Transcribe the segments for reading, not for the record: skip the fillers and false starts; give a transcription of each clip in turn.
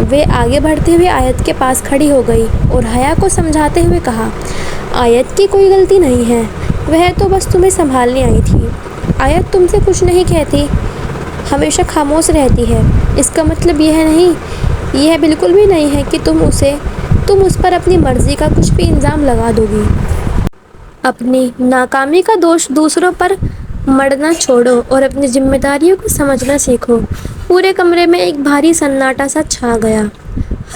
وہ آگے بڑھتے ہوئے آیت کے پاس کھڑی ہو گئی اور حیا کو سمجھاتے ہوئے کہا، آیت کی کوئی غلطی نہیں ہے، وہ تو بس تمہیں سنبھالنے آئی تھی۔ آیت تم سے کچھ نہیں کہتی، ہمیشہ خاموش رہتی ہے۔ اس کا مطلب یہ بالکل بھی نہیں ہے کہ تم اس پر اپنی مرضی کا کچھ بھی الزام لگا دو گی۔ اپنی ناکامی کا دوش دوسروں پر مڑنا چھوڑو اور اپنی ذمہ داریوں کو سمجھنا سیکھو۔ پورے کمرے میں ایک بھاری سناٹا سا چھا گیا۔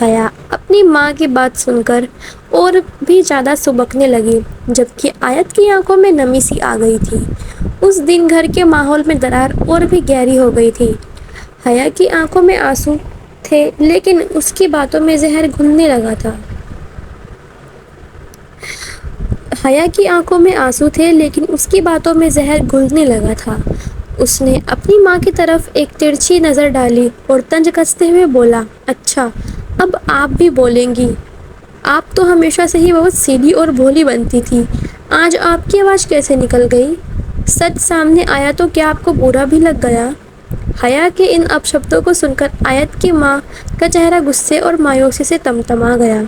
حیا اپنی ماں کی بات سن کر اور بھی زیادہ سبکنے لگی، جبکہ آیت کی آنکھوں میں نمی سی آ گئی تھی۔ اس دن گھر کے ماحول میں درار اور بھی گہری ہو گئی تھی۔ حیا کی آنکھوں میں آنسو تھے لیکن اس کی باتوں میں زہر گھلنے لگا تھا۔ حیا کی آنکھوں میں آنسو تھے لیکن اس کی باتوں میں زہر گھلنے لگا تھا۔ اس نے اپنی ماں کی طرف ایک ترچھی نظر ڈالی اور طنز کستے ہوئے بولا، اچھا اب آپ بھی بولیں گی؟ آپ تو ہمیشہ سے ہی بہت سیدھی اور بھولی بنتی تھی، آج آپ کی آواز کیسے نکل گئی؟ سچ سامنے آیا تو کیا آپ کو برا بھی لگ گیا؟ حیا کے ان اپشبدوں کو سن کر آیت کی ماں کا چہرہ غصے اور مایوسی سے تمتما گیا۔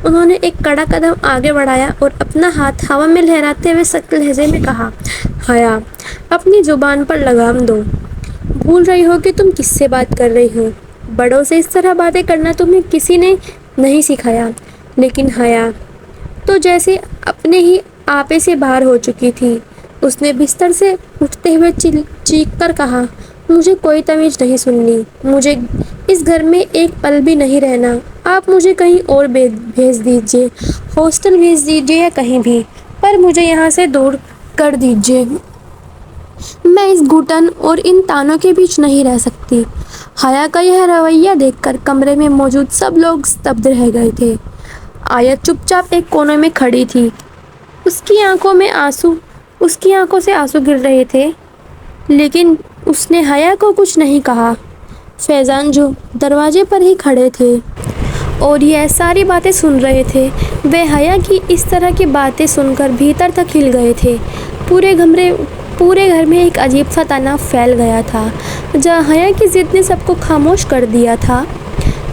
انہوں نے ایک کڑا قدم آگے بڑھایا اور اپنا ہاتھ ہوا میں لہراتے ہوئے سخت لہجے میں کہا، حیا اپنی زبان پر لگام دو، بھول رہی ہو کہ تم کس سے بات کر رہی ہو؟ بڑوں سے اس طرح باتیں کرنا تمہیں کسی نے نہیں سکھایا۔ لیکن حیا تو جیسے اپنے ہی آپے سے باہر ہو چکی تھی۔ اس نے بستر سے اٹھتے ہوئے چیخ کر کہا، مجھے کوئی تمیز نہیں سننی، مجھے اس گھر میں ایک پل بھی نہیں رہنا۔ آپ مجھے کہیں اور بھیج دیجیے، ہاسٹل بھیج دیجیے یا کہیں بھی، پر مجھے یہاں سے دور کر دیجیے۔ میں اس گھٹن اور ان تانوں کے بیچ نہیں رہ سکتی۔ حیا کا یہ رویہ دیکھ کر کمرے میں موجود سب لوگ ستبد رہ گئے تھے۔ آیت چپ چاپ ایک کونے میں کھڑی تھی، اس کی آنکھوں سے آنسو گر رہے تھے، لیکن اس نے حیا کو کچھ نہیں کہا۔ فیضان جو دروازے پر ہی کھڑے تھے اور یہ ساری باتیں سن رہے تھے، وہ حیا کی اس طرح کی باتیں سن کر بھیتر تک ہل گئے تھے۔ پورے گھر میں ایک عجیب سا تناؤ پھیل گیا تھا۔ جہاں حیا کی ضد نے سب کو خاموش کر دیا تھا،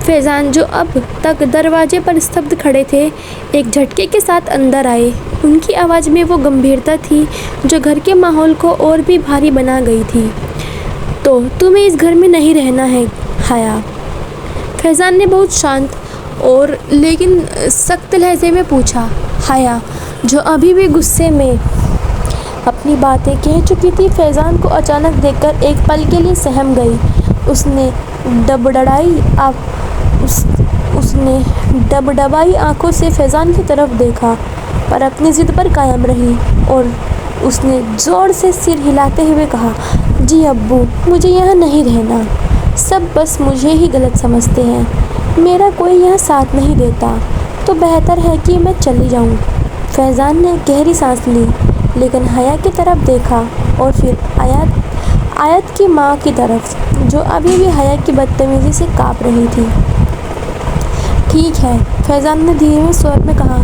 فیضان جو اب تک دروازے پر ستبد کھڑے تھے، ایک جھٹکے کے ساتھ اندر آئے۔ ان کی آواز میں وہ گمبھیرتا تھی جو گھر کے ماحول کو اور بھی بھاری بنا گئی تھی۔ تو تمہیں اس گھر میں نہیں رہنا ہے حیا؟ فیضان نے بہت شانت اور لیکن سخت لہجے میں پوچھا۔ حیا جو ابھی بھی غصے میں اپنی باتیں کہہ چکی تھی، فیضان کو اچانک دیکھ کر ایک پل کے لیے سہم گئی۔ اس نے ڈبڈبائی آنکھوں سے فیضان کی طرف دیکھا پر اپنی ضد پر قائم رہی، اور اس نے زور سے سر ہلاتے ہوئے کہا، جی ابو مجھے یہاں نہیں رہنا، سب بس مجھے ہی غلط سمجھتے ہیں، میرا کوئی یہاں ساتھ نہیں دیتا، تو بہتر ہے کہ میں چلی جاؤں۔ فیضان نے گہری سانس لی لیکن حیا کی طرف دیکھا اور پھر آیت کی ماں کی طرف جو ابھی بھی حیا کی بدتمیزی سے کانپ رہی تھی۔ ٹھیک ہے، فیضان نے دھیرے سور میں کہا،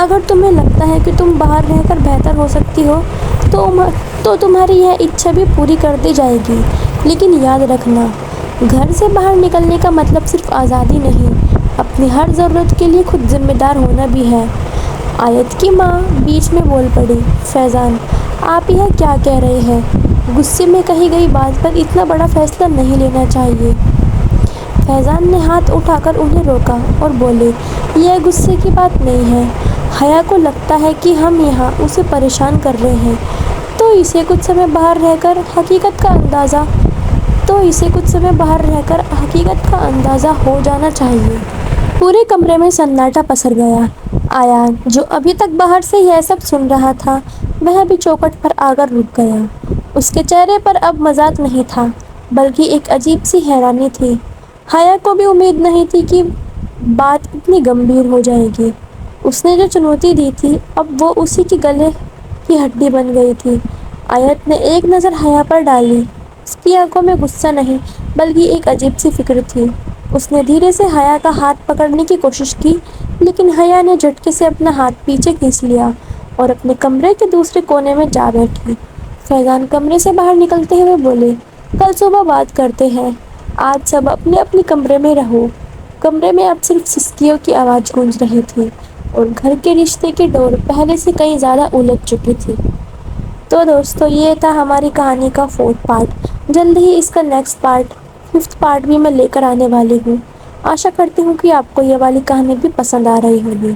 اگر تمہیں لگتا ہے کہ تم باہر رہ کر بہتر ہو سکتی ہو تو تمہاری یہ اچھا بھی پوری کر دی جائے گی، لیکن یاد رکھنا، گھر سے باہر نکلنے کا مطلب صرف آزادی نہیں، اپنی ہر ضرورت کے لیے خود ذمہ دار ہونا بھی ہے۔ آیت کی ماں بیچ میں بول پڑی، فیضان آپ یہ کیا کہہ رہے ہیں؟ غصے میں کہی گئی بات پر اتنا بڑا فیصلہ نہیں لینا چاہیے۔ فیضان نے ہاتھ اٹھا کر انہیں روکا اور بولے، یہ غصے کی بات نہیں ہے، حیا کو لگتا ہے کہ ہم یہاں اسے پریشان کر رہے ہیں، تو اسے کچھ سمے باہر رہ کر حقیقت کا اندازہ ہو جانا چاہیے۔ پورے کمرے میں سناٹا پسر گیا۔ ایان جو ابھی تک باہر سے یہ سب سن رہا تھا، وہ بھی چوکھٹ پر آ کر رک گیا۔ اس کے چہرے پر اب مذاق نہیں تھا بلکہ ایک عجیب سی حیرانی تھی۔ حیا کو بھی امید نہیں تھی کہ بات اتنی گمبھیر ہو جائے گی۔ اس نے جو چنوتی دی تھی اب وہ اسی کی گلے کی ہڈی بن گئی تھی۔ آیت نے ایک نظر حیا پر ڈالی، اس کی آنکھوں میں غصہ نہیں بلکہ ایک عجیب سی فکر تھی۔ اس نے دھیرے سے حیا کا ہاتھ پکڑنے کی کوشش کی لیکن حیا نے جھٹکے سے اپنا ہاتھ پیچھے کھینچ لیا اور اپنے کمرے کے دوسرے کونے میں جا بیٹھی۔ فیضان کمرے سے باہر نکلتے ہوئے بولے، کل صبح بات کرتے ہیں، آج سب اپنے اپنے کمرے میں رہو۔ کمرے میں اب صرف سسکیوں کی آواز گونج رہی تھی اور گھر کے رشتے کی ڈور پہلے سے کہیں زیادہ الجھ چکی تھی۔ تو دوستو، یہ تھا ہماری کہانی کا 4تھ پارٹ۔ جلد ہی اس کا نیکسٹ پارٹ، 5تھ پارٹ بھی میں لے کر آنے والی ہوں۔ آشا کرتی ہوں کہ آپ کو یہ والی کہانی بھی پسند آ رہی ہوگی۔